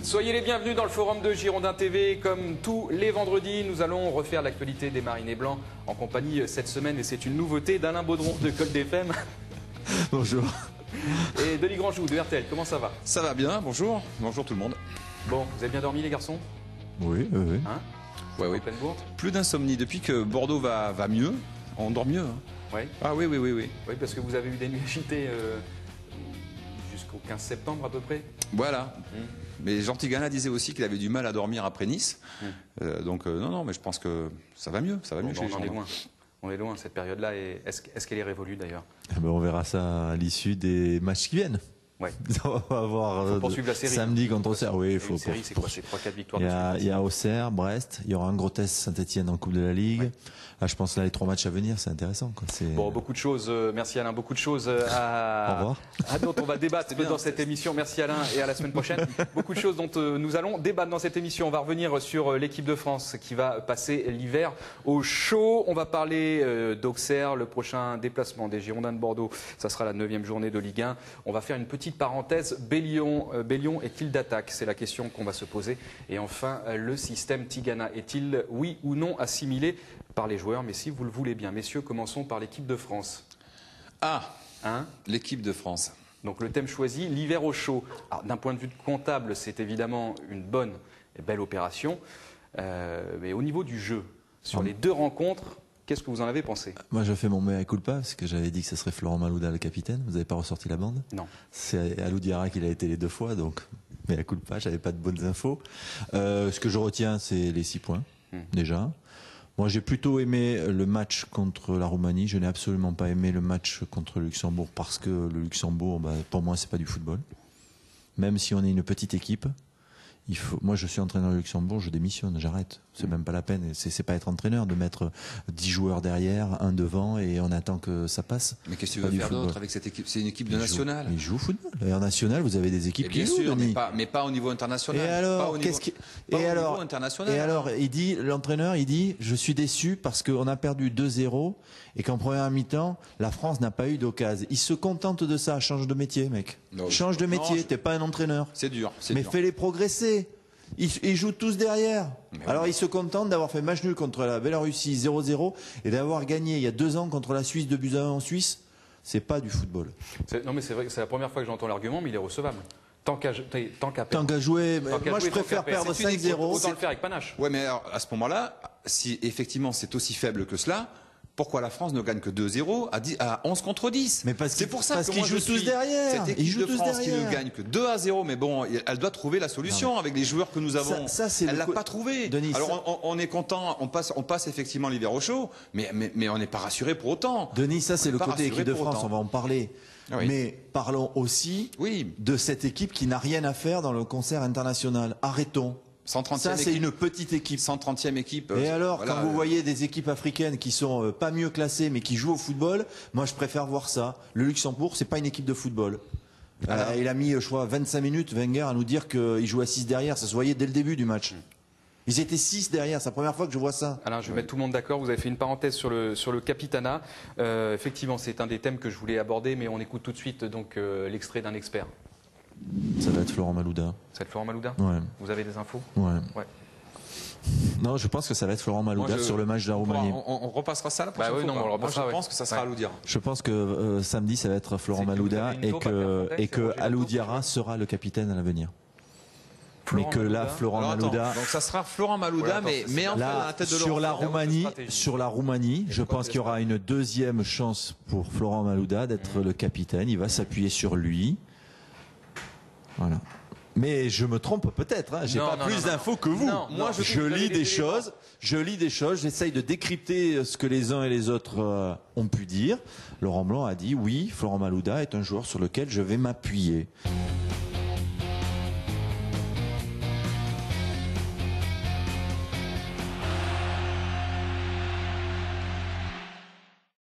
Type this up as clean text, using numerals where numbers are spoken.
Soyez les bienvenus dans le forum de Girondin TV. Comme tous les vendredis, nous allons refaire l'actualité des Marinés Blancs en compagnie cette semaine, et c'est une nouveauté d'Alain Baudron de Gold FM. Bonjour. Et Denis Grandjou de RTL. Comment ça va? Ça va bien, bonjour. Bonjour tout le monde. Bon, vous avez bien dormi les garçons? Oui, oui. Hein? Ouais, oui. En pleine bourre? Plus d'insomnie. Depuis que Bordeaux va mieux, on dort mieux. Hein. Ouais. Ah oui. Oui, parce que vous avez eu des nuits agitées jusqu'au 15 septembre à peu près. Voilà. Mais Jean Tigana disait aussi qu'il avait du mal à dormir après Nice. Non, mais je pense que ça va mieux. Ça va mieux chez les gens. On est loin cette période-là. Et est-ce qu'elle est révolue d'ailleurs? On verra ça à l'issue des matchs qui viennent. Ouais. On va voir poursuivre la série. Samedi contre Auxerre. Oui, il faut. C'est quoi? C'est 3-4 victoires. Il y a Auxerre, Brest, il y aura un Grotès, Saint-Etienne en Coupe de la Ligue. Ouais. Là, je pense que les 3 matchs à venir, c'est intéressant. Quoi. Bon, beaucoup de choses. Merci Alain, beaucoup de choses dont on va débattre dans cette émission. Merci Alain et à la semaine prochaine. Beaucoup de choses dont nous allons débattre dans cette émission. On va revenir sur l'équipe de France qui va passer l'hiver au chaud. On va parler d'Auxerre, le prochain déplacement des Girondins de Bordeaux. Ça sera la 9e journée de Ligue 1. On va faire une petite parenthèse. Bélion est-il d'attaque? C'est la question qu'on va se poser. Et enfin, le système Tigana est-il, oui ou non, assimilé par les joueurs? Mais si vous le voulez bien, messieurs, commençons par l'équipe de France. L'équipe de France. Donc le thème choisi, l'hiver au chaud. D'un point de vue comptable, c'est évidemment une bonne et belle opération. Mais au niveau du jeu, sur les 2 rencontres, qu'est-ce que vous en avez pensé? Moi, je fais mon mea culpa, parce que j'avais dit que ce serait Florent Malouda le capitaine. Vous n'avez pas ressorti la bande? Non. C'est Alou Diarra qui l'a été les 2 fois, donc mea culpa, j'avais pas de bonnes infos. Ce que je retiens, c'est les 6 points, déjà. Moi, j'ai plutôt aimé le match contre la Roumanie. Je n'ai absolument pas aimé le match contre le Luxembourg, parce que le Luxembourg, pour moi, c'est pas du football. Même si on est une petite équipe, moi, je suis entraîneur du Luxembourg, je démissionne, j'arrête. C'est même pas la peine. C'est pas être entraîneur de mettre 10 joueurs derrière, un devant, et on attend que ça passe. Mais qu'est-ce que tu veux faire d'autre avec cette équipe? C'est une équipe de nationale. Ils jouent au football. Et en national, vous avez des équipes qui jouent. Bien sûr, mais pas au niveau international. Et alors, au niveau international. Et alors, l'entraîneur, il dit, je suis déçu parce qu'on a perdu 2-0 et qu'en première mi-temps, la France n'a pas eu d'occasion. Il se contente de ça. Change de métier, mec. Change de métier. T'es pas un entraîneur. C'est dur. Mais fais-les progresser. Ils jouent tous derrière. Alors ils se contentent d'avoir fait match nul contre la Biélorussie 0-0 et d'avoir gagné il y a 2 ans contre la Suisse 2-1 en Suisse. C'est pas du football. Non, mais c'est vrai que c'est la première fois que j'entends l'argument, mais il est recevable. Tant qu'à jouer, moi je préfère perdre 5-0. Autant le faire avec panache. Ouais, mais alors, à ce moment-là, si effectivement c'est aussi faible que cela, pourquoi la France ne gagne que 2-0 à 11 contre 10? Mais c'est pour ça qu'ils jouent tous derrière. Cette équipe de France qui ne gagne que 2-0, mais bon, elle doit trouver la solution avec les joueurs que nous avons. Elle l'a pas trouvé. Denis, alors on est content, on passe effectivement l'hiver au chaud, mais on n'est pas rassuré pour autant. Denis, ça c'est le côté équipe de France, on va en parler. Oui. Mais parlons aussi de cette équipe qui n'a rien à faire dans le concert international. Arrêtons. Ça, c'est une petite équipe. 130e équipe. Et alors, quand vous voyez des équipes africaines qui sont pas mieux classées, mais qui jouent au football, moi, je préfère voir ça. Le Luxembourg, c'est pas une équipe de football. Il a mis, je crois, 25 minutes, Wenger, à nous dire qu'il jouait à 6 derrière. Ça se voyait dès le début du match. Ils étaient 6 derrière, c'est la première fois que je vois ça. Alain, je vais mettre tout le monde d'accord. Vous avez fait une parenthèse sur le Capitana. Effectivement, c'est un des thèmes que je voulais aborder, mais on écoute tout de suite l'extrait d'un expert. Ça va être Florent Malouda. Ça va être Florent Malouda? Ouais. Vous avez des infos? Ouais. Non, je pense que ça va être Florent Malouda sur le match de la Roumanie. On repassera ça la prochaine fois. Je pense que ça sera Alou Diarra. Je pense que samedi, ça va être Florent Malouda et que Alou Diarra sera le capitaine à l'avenir. Mais que là, Florent Malouda. Donc ça sera Florent Malouda, mais en fait, à la tête de sur la Roumanie, je pense qu'il y aura une 2e chance pour Florent Malouda d'être le capitaine. Il va s'appuyer sur lui. Voilà. Mais je me trompe peut-être, hein. J'ai pas plus d'infos que vous. Moi, je lis des choses, j'essaye de décrypter ce que les uns et les autres ont pu dire. Laurent Blanc a dit oui, Florent Malouda est un joueur sur lequel je vais m'appuyer.